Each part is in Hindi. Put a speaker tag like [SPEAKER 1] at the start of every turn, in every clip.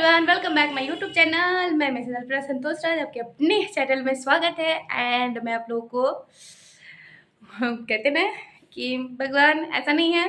[SPEAKER 1] Everyone, welcome back my YouTube channel. मैं मिसेस अल्फ्रेड संतोष राज, आपके अपने चैनल में स्वागत है। एंड मैं आप लोगों को कहते ना कि भगवान ऐसा नहीं है,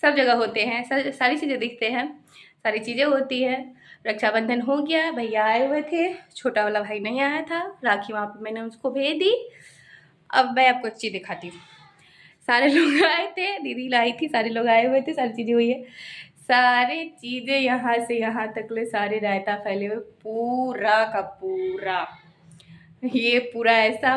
[SPEAKER 1] सब जगह होते हैं, सारी चीज़ें दिखते हैं, सारी चीज़ें होती है। रक्षाबंधन हो गया, भैया आए हुए थे, छोटा वाला भाई नहीं आया था, राखी वहाँ पर मैंने उसको भेज दी। अब मैं आपको एक चीज़ दिखाती हूँ। सारे लोग आए थे, दीदी लाई थी, सारे लोग आए हुए थे, सारी चीज़ें हुई है, सारी चीज़ें यहाँ से यहाँ तक ले सारे रायता फैले हुए, पूरा का पूरा ये पूरा ऐसा।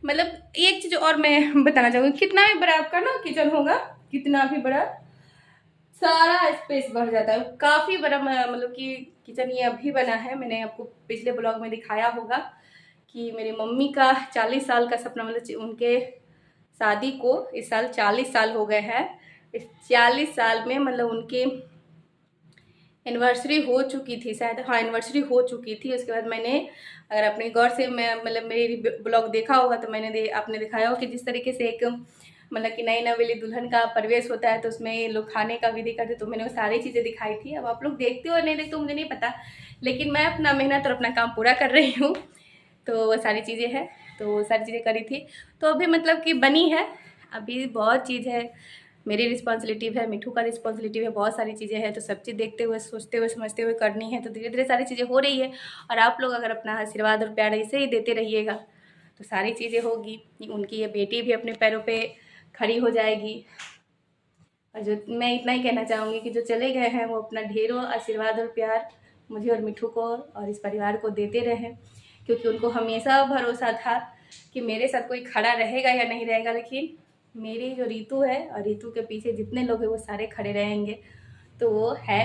[SPEAKER 1] मतलब एक चीज़ और मैं बताना चाहूँगी, कितना भी बड़ा आपका ना किचन होगा, कितना भी बड़ा, सारा स्पेस भर जाता है। काफ़ी बड़ा मतलब कि किचन ये अभी बना है। मैंने आपको पिछले ब्लॉग में दिखाया होगा कि मेरी मम्मी का 40 साल का सपना, मतलब उनके शादी को इस साल 40 साल हो गए हैं। इस 40 साल में मतलब उनकी एनिवर्सरी हो चुकी थी शायद, हाँ एनिवर्सरी हो चुकी थी। उसके बाद मैंने, अगर अपने गौर से मैं मतलब मेरी ब्लॉग देखा होगा तो मैंने आपने दिखाया हो कि जिस तरीके से एक मतलब कि नई नवेली दुल्हन का प्रवेश होता है तो उसमें लोग खाने का विधि करते, तो मैंने वो सारी चीज़ें दिखाई थी। अब आप लोग देखते हो और नहीं देखते हो मुझे नहीं पता, लेकिन मैं अपना मेहनत और अपना काम पूरा कर रही हूँ। तो वो सारी चीज़ें हैं, तो वो सारी चीज़ें करी थी, तो अभी मतलब कि बनी है। अभी बहुत चीज़ है, मेरी रिस्पॉन्सिबिलिटी है, मिठू का रिस्पॉन्सिबिलिटी है, बहुत सारी चीज़ें हैं। तो सब चीज़ देखते हुए, सोचते हुए, समझते हुए करनी है। तो धीरे धीरे सारी चीज़ें हो रही है, और आप लोग अगर अपना आशीर्वाद और प्यार ऐसे ही देते रहिएगा तो सारी चीज़ें होगी। उनकी ये बेटी भी अपने पैरों पे खड़ी हो जाएगी। और जो मैं इतना ही कहना चाहूँगी कि जो चले गए हैं वो अपना ढेरों आशीर्वाद और प्यार मुझे और मिठू को और इस परिवार को देते रहें, क्योंकि उनको हमेशा भरोसा था कि मेरे साथ कोई खड़ा रहेगा या नहीं रहेगा, लेकिन मेरी जो रीतू है और रीतू के पीछे जितने लोग हैं वो सारे खड़े रहेंगे। तो वो है,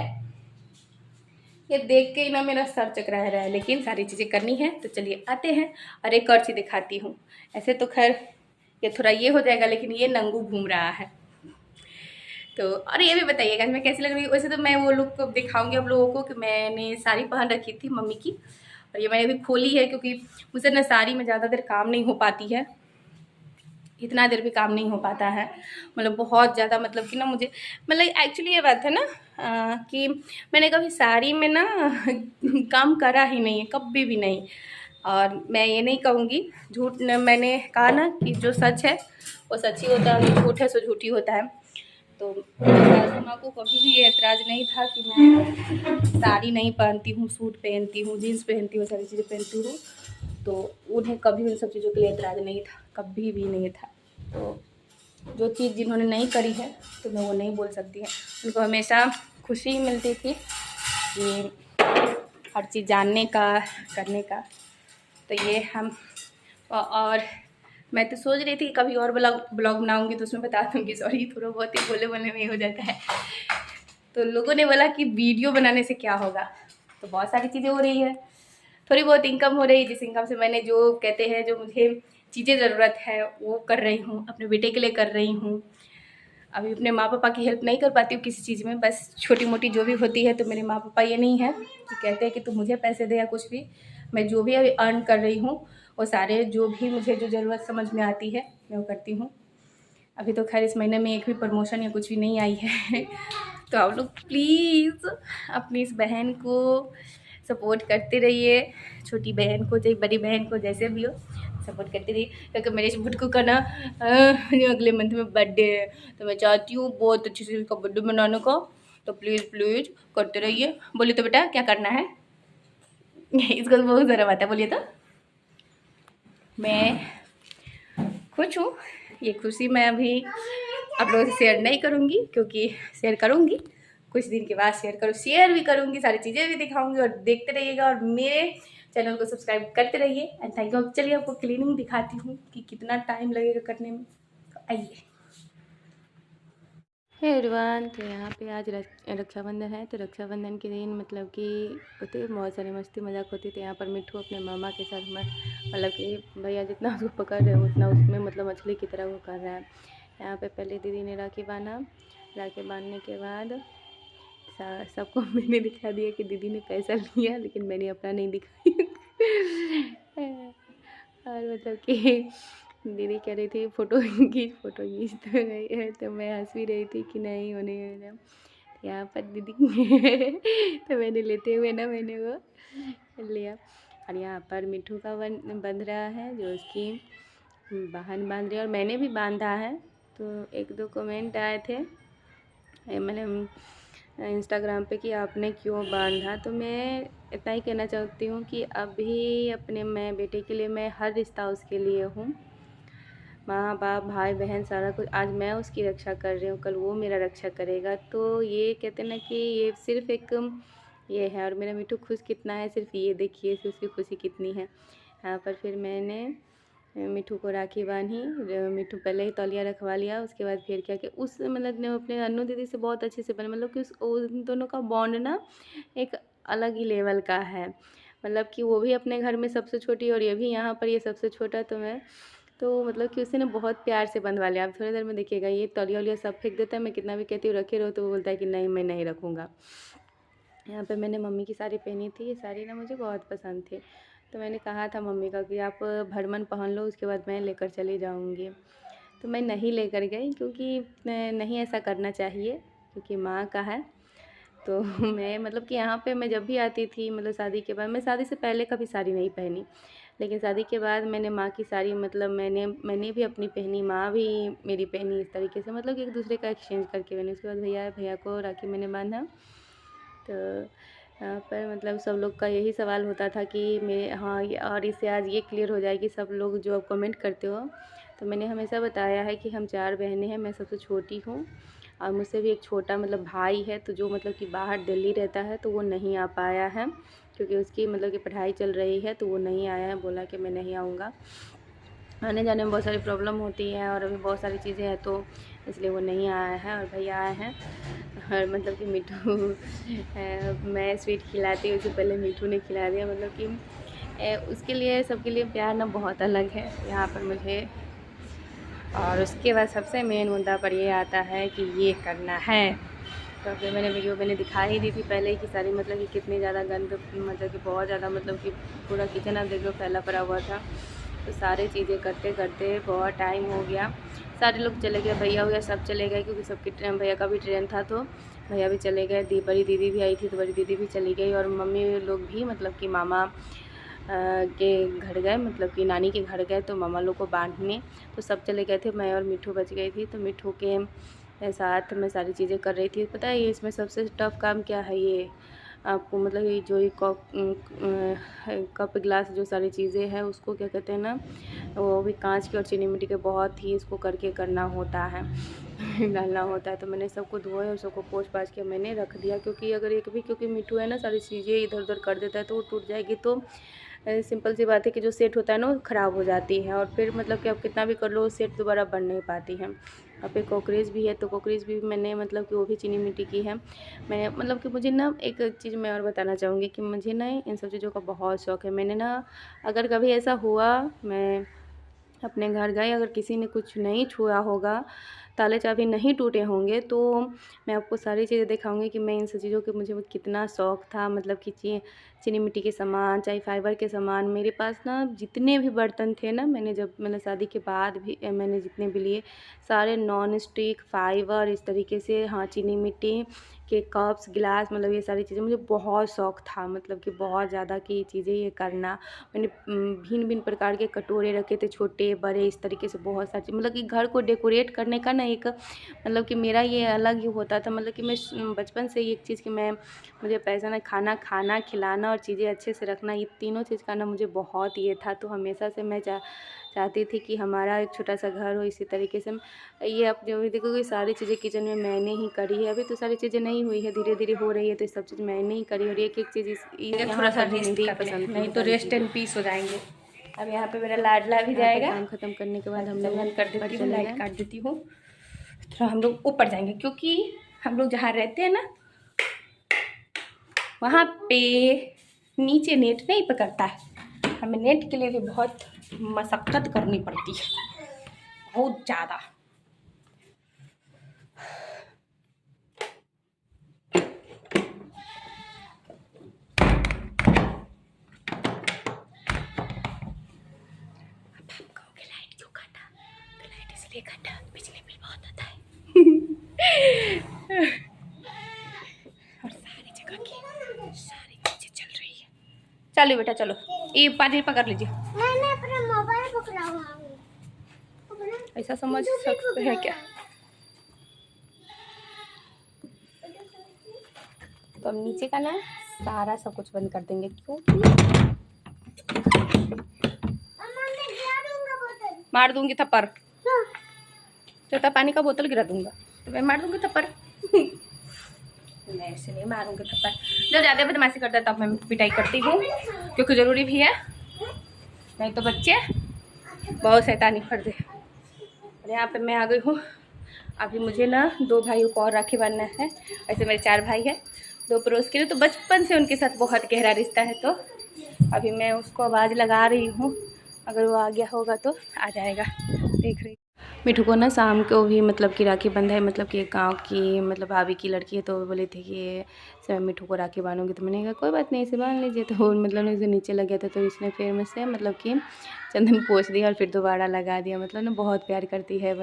[SPEAKER 1] ये देख के ही ना मेरा सर चकरा रहा है, लेकिन सारी चीज़ें करनी है। तो चलिए आते हैं, और एक और चीज़ दिखाती हूँ। ऐसे तो खैर ये थोड़ा ये हो जाएगा, लेकिन ये नंगू घूम रहा है। तो और ये भी बताइएगा मैं कैसी लग रही हूँ। वैसे तो मैं वो लुक दिखाऊंगी आप लोगों को कि मैंने साड़ी पहन रखी थी मम्मी की, और ये मैंने अभी खोली है क्योंकि मुझसे ना साड़ी में ज़्यादा देर काम नहीं हो पाती है, इतना देर भी काम नहीं हो पाता है। मतलब बहुत ज़्यादा, मतलब कि ना मुझे, मतलब एक्चुअली ये बात है ना कि मैंने कभी साड़ी में ना काम करा ही नहीं है, कभी भी नहीं। और मैं ये नहीं कहूँगी झूठ, मैंने कहा ना कि जो सच है वो सच ही होता है, और जो झूठ है सो झूठ ही होता है। तो सासू माँ को कभी भी ये एतराज़ नहीं था कि मैं साड़ी नहीं पहनती हूँ, सूट पहनती हूँ, जीन्स पहनती हूँ, सारी चीज़ें पहनती हूँ। तो उन्हें कभी उन सब चीज़ों के लिए एतराज़ नहीं था, कभी भी नहीं था। तो जो चीज़ जिन्होंने नहीं करी है तो मैं वो नहीं बोल सकती है। उनको हमेशा खुशी मिलती थी कि हर चीज़ जानने का, करने का। तो ये हम, और मैं तो सोच रही थी कि कभी और ब्लॉग बनाऊंगी तो उसमें बता दूंगी। सॉरी, थोड़ा बहुत ही बोले बोलने में हो जाता है। तो लोगों ने बोला कि वीडियो बनाने से क्या होगा, तो बहुत सारी चीज़ें हो रही है, थोड़ी बहुत इनकम हो रही है, जिस इनकम से मैंने जो कहते हैं जो मुझे चीज़ें ज़रूरत है वो कर रही हूँ, अपने बेटे के लिए कर रही हूँ। अभी अपने माँ पापा की हेल्प नहीं कर पाती हूँ किसी चीज़ में, बस छोटी मोटी जो भी होती है। तो मेरे माँ पापा ये नहीं है कि कहते हैं कि तू मुझे पैसे दे या कुछ भी, मैं जो भी अभी अर्न कर रही हूँ वो सारे जो भी मुझे जो ज़रूरत समझ में आती है मैं वो करती हूँ। अभी तो खैर इस महीने में एक भी प्रमोशन या कुछ भी नहीं आई है। तो आप लोग प्लीज़ अपनी इस बहन को सपोर्ट करते रहिए, छोटी बहन को चाहे बड़ी बहन को, जैसे भी हो सपोर्ट करते रहिए। क्योंकि मेरे बुटकू का ना अगले मंथ में बर्थडे है, तो मैं चाहती हूँ बहुत अच्छे से उसका बर्थडे मनाने का। तो प्लीज़ प्लीज़ करते रहिए। बोलिए तो बेटा क्या करना है? इसको तो बहुत ज़रा आता है, बोलिए तो। मैं खुश हूँ, ये खुशी मैं अभी आप लोगों से शेयर नहीं करूँगी, क्योंकि शेयर करूँगी कुछ दिन के बाद, शेयर भी करूँगी, सारी चीज़ें भी दिखाऊँगी। और देखते रहिएगा और मेरे चैनल को सब्सक्राइब करते रहिए। And thank you. अब चलिए आपको क्लीनिंग दिखाती हूँ कि कितना टाइम लगेगा करने में, तो आइए। हे एवरीवन, तो यहाँ पे आज रक्षाबंधन है। तो रक्षाबंधन के दिन मतलब कि होते बहुत सारी मस्ती मजाक होती थी। यहाँ पर मिठू अपने मामा के साथ मतलब कि भैया जितना उसको पकड़ रहे हैं उतना उसमें मतलब मछली की तरह वो कर रहा है। यहाँ पे पहले दीदी ने राखी बांधा, राखी बांधने के बाद सबको मैंने दिखा दिया कि दीदी ने पैसा लिया, लेकिन मैंने अपना नहीं दिखाया। और मतलब कि दीदी कह रही थी फ़ोटो खींच तो गई है, तो मैं हंस भी रही थी कि नहीं उन्हें। यहाँ पर दीदी तो मैंने लेते हुए ना मैंने वो लिया। और यहाँ पर मिठू का बंध रहा है, जो उसकी बहन बांध रही है और मैंने भी बांधा है। तो एक दो कमेंट आए थे मैंने इंस्टाग्राम पे कि आपने क्यों बांधा। तो मैं इतना ही कहना चाहती हूँ कि अभी अपने मैं बेटे के लिए मैं हर रिश्ता उसके लिए हूँ, माँ बाप भाई बहन सारा कुछ। आज मैं उसकी रक्षा कर रही हूँ, कल वो मेरा रक्षा करेगा। तो ये कहते हैं ना कि ये सिर्फ एक ये है। और मेरा मिठू खुश कितना है, सिर्फ ये देखिए उसकी खुशी कितनी है। यहाँ पर फिर मैंने मिठू को राखी बांधी। मिठू पहले ही तौलिया रखवा लिया, उसके बाद फिर क्या कि उस मतलब ने अपने अनु दीदी से बहुत अच्छे से बने, मतलब कि उन दोनों का बॉन्ड ना एक अलग ही लेवल का है। मतलब कि वो भी अपने घर में सबसे छोटी और ये भी यहाँ पर ये सबसे छोटा। तो मतलब कि उसे ना बहुत प्यार से बंधवा लिया। आप थोड़ी देर में देखिएगा ये तौलिया वलिया सब फेंक देता है, मैं कितना भी कहती हूँ रखे रहो तो वो बोलता है कि नहीं मैं नहीं रखूँगा। यहाँ पे मैंने मम्मी की साड़ी पहनी थी, ये साड़ी ना मुझे बहुत पसंद थी। तो मैंने कहा था मम्मी का कि आप भरमन पहन लो, उसके बाद मैं लेकर चली जाऊँगी। तो मैं नहीं लेकर गई, क्योंकि नहीं ऐसा करना चाहिए, क्योंकि माँ का है। तो मैं मतलब कि यहाँ पे मैं जब भी आती थी, मतलब शादी के बाद, मैं शादी से पहले कभी साड़ी नहीं पहनी, लेकिन शादी के बाद मैंने माँ की साड़ी मतलब मैंने भी अपनी पहनी, माँ भी मेरी पहनी, इस तरीके से मतलब कि एक दूसरे का एक्सचेंज करके मैंने। उसके बाद भैया को राखी मैंने बांधा। तो यहाँ पर मतलब सब लोग का यही सवाल होता था कि मैं हाँ और इससे आज ये क्लियर हो जाए कि सब लोग जो अब कमेंट करते हो, तो मैंने हमेशा बताया है कि हम 4 बहनें हैं, मैं सबसे छोटी हूँ और मुझसे भी एक छोटा मतलब भाई है, तो जो मतलब कि बाहर दिल्ली रहता है, तो वो नहीं आ पाया है क्योंकि उसकी मतलब कि पढ़ाई चल रही है, तो वो नहीं आया है, बोला कि मैं नहीं आऊँगा। आने जाने में बहुत सारी प्रॉब्लम होती है और अभी बहुत सारी चीज़ें हैं, तो इसलिए वो नहीं आया है। और भैया आए हैं और मतलब कि मिठू मैं स्वीट खिलाती हूँ, उससे पहले मिठू ने खिला दिया। मतलब कि उसके लिए सबके लिए प्यार ना बहुत अलग है यहाँ पर मुझे। और उसके बाद सबसे मेन मुद्दा पर ये आता है कि ये करना है। तो फिर मैंने वीडियो मैंने दिखा ही दी थी पहले ही कि सारी मतलब कि कितनी ज़्यादा गंद, मतलब कि बहुत ज़्यादा, मतलब कि पूरा किचन आप देख लो फैला पड़ा हुआ था। तो सारी चीज़ें करते करते बहुत टाइम हो गया। सारे लोग चले गए, भैया सब चले गए, क्योंकि सबकी भैया का भी ट्रेन था, तो भैया भी चले गए। बड़ी दीदी भी आई थी, तो बड़ी दीदी भी चली गई। और मम्मी लोग भी मतलब कि मामा के घर गए, मतलब कि नानी के घर गए, तो मामा लोग को बांधने, तो सब चले गए थे। मैं और मिठू बच गई थी। तो मिठू के साथ मैं सारी चीज़ें कर रही थी। पता है ये इसमें सबसे टफ़ काम क्या है, ये आपको मतलब ये जो ये कप गिलास जो सारी चीज़ें हैं, उसको क्या कहते हैं ना, वो भी कांच के और चीनी मिट्टी के, बहुत ही इसको करके करना होता है डालना होता है। तो मैंने सबको धोए और सबको पोंछ पाछ के मैंने रख दिया, क्योंकि अगर एक भी, क्योंकि मिठू है ना सारी चीज़ें इधर उधर कर देता है, तो वो टूट जाएगी। तो सिंपल सी बात है कि जो सेट होता है ना वो ख़राब हो जाती है, और फिर मतलब कि आप कितना भी कर लो सेट दोबारा बन नहीं पाती है। और फिर कॉकरेज भी है, तो कॉकरेज भी मैंने मतलब कि वो भी चीनी मिट्टी की है। मैंने मतलब कि मुझे ना एक चीज़ मैं और बताना चाहूँगी कि मुझे ना इन सब चीज़ों का बहुत शौक़ है। मैंने ना अगर कभी ऐसा हुआ, मैं अपने घर गए, अगर किसी ने कुछ नहीं छुआ होगा, ताले चाबी नहीं टूटे होंगे, तो मैं आपको सारी चीज़ें दिखाऊंगी कि मैं इन सब चीज़ों के मुझे कितना शौक़ था। मतलब कि चीनी मिट्टी के सामान, चाहे फाइबर के सामान, मेरे पास ना जितने भी बर्तन थे ना, मैंने जब मैंने शादी के बाद भी मैंने जितने भी लिए, सारे नॉन स्टिक, फाइबर, इस तरीके से, हाँ चीनी मिट्टी के कप्स गिलास, मतलब ये सारी चीज़ें मुझे बहुत शौक़ था, मतलब कि बहुत ज़्यादा कि ये चीज़ें ये करना। मैंने भिन्न भिन्न प्रकार के कटोरे रखे थे, छोटे बड़े, इस तरीके से बहुत सारी, मतलब कि घर को डेकोरेट करने का ना एक मतलब कि मेरा ये अलग ही होता था। मतलब कि मैं बचपन से एक चीज़ कि मुझे पैसा ना खाना खिलाना और चीज़ें अच्छे से रखना, ये तीनों चीज़ का ना मुझे बहुत ये था। तो हमेशा से मैं चाहती थी कि हमारा एक छोटा सा घर हो। इसी तरीके से ये आप जो भी देखोगे सारी चीज़ें किचन में मैंने ही करी है। अभी तो सारी चीज़ें नहीं हुई है, धीरे धीरे हो रही है, तो ये सब चीज़ मैंने ही करी। और एक एक चीज़ थोड़ा सा रेस्ट कर, नहीं तो रेस्ट एंड पीस हो जाएंगे। अब यहाँ पे मेरा लाडला भी जाएगा। काम खत्म करने के बाद हम लोग बंद कर देती हूँ, लाइट काट देती हूँ, थोड़ा हम लोग ऊपर जाएंगे, क्योंकि हम लोग जहाँ रहते हैं ना वहाँ पे नीचे नेट नहीं पकड़ता है। हमें नेट के लिए भी बहुत मशक्क़त करनी पड़ती है, बहुत ज़्यादा। लाइट क्यों काटा? तो लाइट इसलिए काटा, बिजली बिल बहुत आता है चलो बेटा चलो, ये पानी पकड़ लीजिए।
[SPEAKER 2] मैंने अपना मोबाइल पकड़ा हुआ है।
[SPEAKER 1] ऐसा समझ सकते हैं क्या? तो हम नीचे का ना सारा सब कुछ बंद कर देंगे, क्योंकि मार दूंगी थप्पड़। छोटा पानी का बोतल गिरा दूंगा तो मैं मार दूंगी थप्पड़। मैं ऐसे नहीं मारूंगी थप्पड़। जब ज़्यादा बदमाशी करता है तब मैं पिटाई करती हूँ, क्योंकि ज़रूरी भी है, नहीं तो बच्चे बहुत शैतानी करते हैं। और यहाँ पे मैं आ गई हूँ। अभी मुझे ना 2 भाइयों को और राखी बांधना है। ऐसे मेरे 4 भाई हैं, 2 पड़ोस के लिए, तो बचपन से उनके साथ बहुत गहरा रिश्ता है। तो अभी मैं उसको आवाज़ लगा रही हूँ, अगर वो आ गया होगा तो आ जाएगा। देख रही मिठू को ना शाम को भी मतलब कि राखी बंधा है, मतलब कि एक गाँव की मतलब भाभी की लड़की है, तो वो बोले थे कि मैं मिठू को राखी बांधूंगी। तो मैंने कहा कोई बात नहीं, इसे बांध लीजिए। तो मतलब इसे नीचे लग गया था, तो इसने फिर मुझसे मतलब कि चंदन पोंछ दिया और फिर दोबारा लगा दिया। मतलब ना बहुत प्यार करती है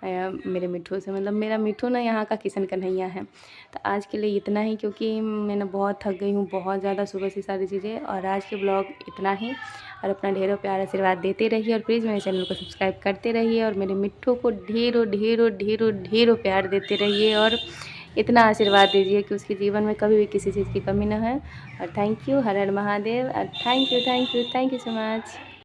[SPEAKER 1] मेरे मिठू से। मतलब मेरा मिठू ना यहाँ का किशन कन्हैया है। तो आज के लिए इतना ही, क्योंकि मैं ना बहुत थक गई हूँ बहुत ज़्यादा सुबह से सारी चीज़ें। और आज के ब्लॉग इतना ही, और अपना ढेरों प्यार आशीर्वाद देते रहिए, और प्लीज़ मेरे चैनल को सब्सक्राइब करते रहिए, और मेरे मिठू को ढेरों ढेरों ढेरों ढेरों प्यार देते रहिए, और इतना आशीर्वाद दीजिए कि उसके जीवन में कभी भी किसी चीज़ की कमी ना है। और थैंक यू, हर हर महादेव, और थैंक यू सो मच।